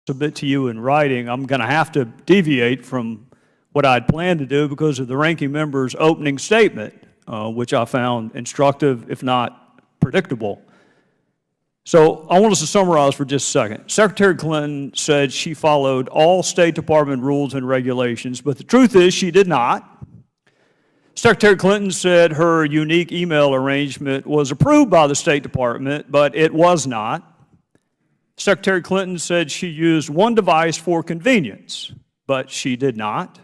submit to you in writing. I'm going to have to deviate from what I'd planned to do because of the ranking member's opening statement, which I found instructive, if not predictable. So I want us to summarize for just a second. Secretary Clinton said she followed all State Department rules and regulations, but the truth is she did not. Secretary Clinton said her unique email arrangement was approved by the State Department, but it was not. Secretary Clinton said she used one device for convenience, but she did not.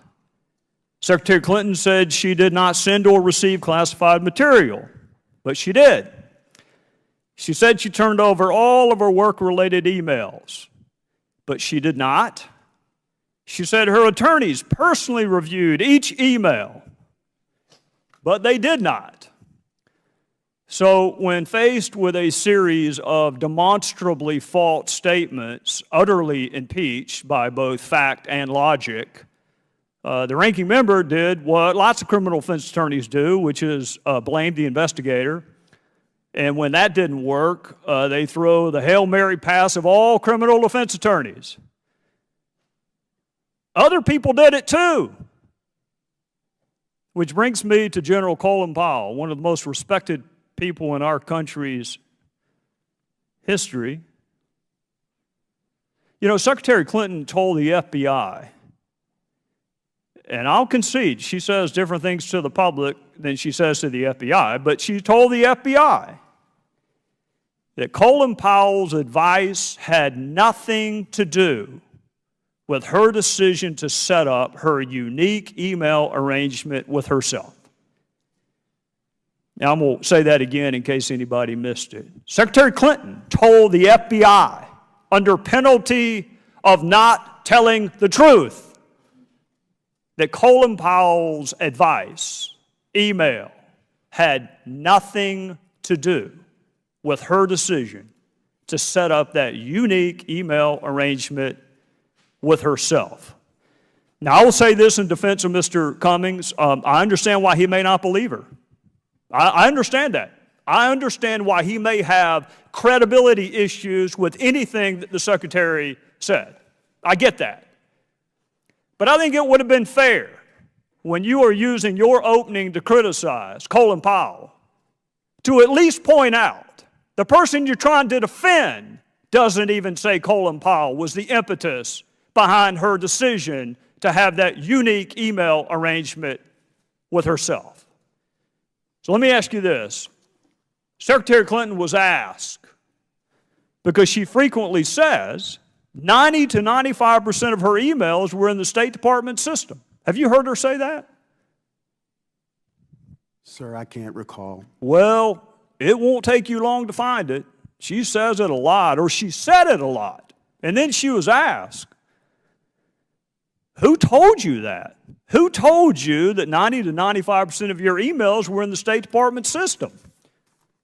Secretary Clinton said she did not send or receive classified material, but she did. She said she turned over all of her work-related emails, but she did not. She said her attorneys personally reviewed each email, but they did not. So when faced with a series of demonstrably false statements, utterly impeached by both fact and logic, the ranking member did what lots of criminal defense attorneys do, which is blame the investigator. And when that didn't work, they throw the Hail Mary pass of all criminal defense attorneys. Other people did it too. Which brings me to General Colin Powell, one of the most respected people in our country's history. You know, Secretary Clinton told the FBI, and I'll concede, she says different things to the public than she says to the FBI, but she told the FBI that Colin Powell's advice had nothing to do with her decision to set up her unique email arrangement with herself. Now, I'm going to say that again in case anybody missed it. Secretary Clinton told the FBI, under penalty of not telling the truth, that Colin Powell's advice, email, had nothing to do with her decision to set up that unique email arrangement with herself. Now, I will say this in defense of Mr. Cummings. I understand why he may not believe her. I understand that. I understand why he may have credibility issues with anything that the Secretary said. I get that. But I think it would have been fair when you are using your opening to criticize Colin Powell to at least point out the person you're trying to defend doesn't even say Colin Powell was the impetus behind her decision to have that unique email arrangement with herself. So let me ask you this. Secretary Clinton was asked, because she frequently says 90 to 95% of her emails were in the State Department system. Have you heard her say that? Sir, I can't recall. Well, it won't take you long to find it. She says it a lot, or she said it a lot. And then she was asked, who told you that? Who told you that 90 to 95% of your emails were in the State Department system?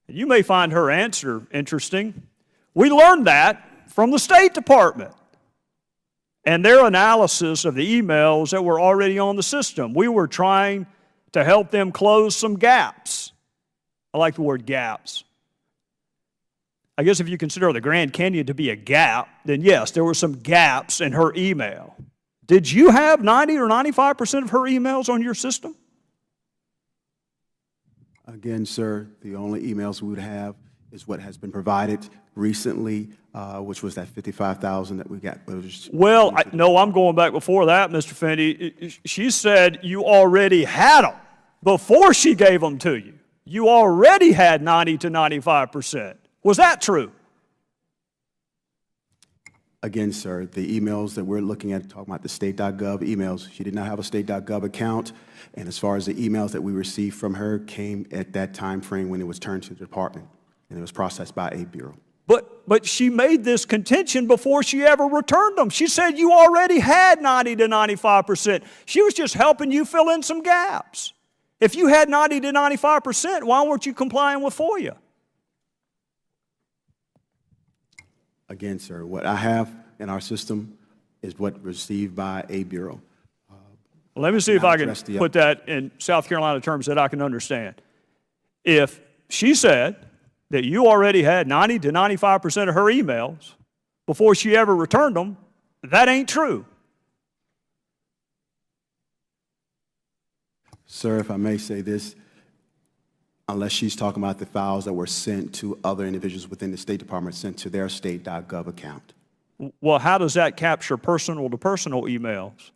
And you may find her answer interesting. We learned that from the State Department and their analysis of the emails that were already on the system. We were trying to help them close some gaps. I like the word gaps. I guess if you consider the Grand Canyon to be a gap, then yes, there were some gaps in her email. Did you have 90 or 95% of her emails on your system? Again, sir, the only emails we would have is what has been provided recently, which was that 55,000 that we got. Well, no, I'm going back before that, Mr. Finney. She said you already had them before she gave them to you. You already had 90 to 95%. Was that true? Again, sir, the emails that we're looking at, talking about the state.gov emails, she did not have a state.gov account. And as far as the emails that we received from her came at that time frame when it was turned to the department and it was processed by a bureau. But she made this contention before she ever returned them. She said you already had 90 to 95%. She was just helping you fill in some gaps. If you had 90 to 95%, why weren't you complying with FOIA? Again, sir, what I have in our system is what received by a bureau. Let me see if I can put that in South Carolina terms that I can understand. If she said that you already had 90 to 95% of her emails before she ever returned them, That ain't true. Sir, if I may say this, unless she's talking about the files that were sent to other individuals within the State Department, sent to their state.gov account. Well, how does that capture personal-to-personal emails?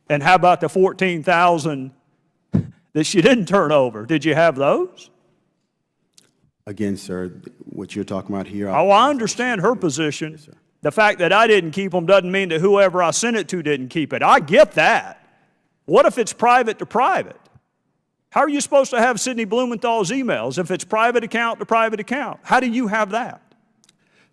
And how about the 14,000 that she didn't turn over? Did you have those? Again, sir, what you're talking about here. Oh, I understand her position. Yes, sir. The fact that I didn't keep them doesn't mean that whoever I sent it to didn't keep it. I get that. What if it's private to private? How are you supposed to have Sidney Blumenthal's emails if it's private account to private account? How do you have that?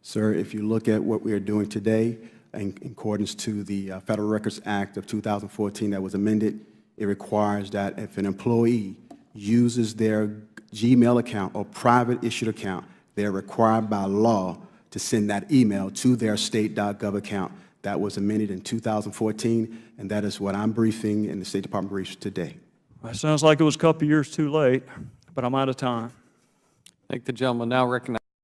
Sir, if you look at what we are doing today, in accordance to the Federal Records Act of 2014 that was amended, it requires that if an employee uses their Gmail account or private issued account, they're required by law to send that email to their state.gov account. That was amended in 2014, and that is what I'm briefing and the State Department briefs today. That sounds like it was a couple years too late, but I'm out of time. Thank the gentleman. Now recognize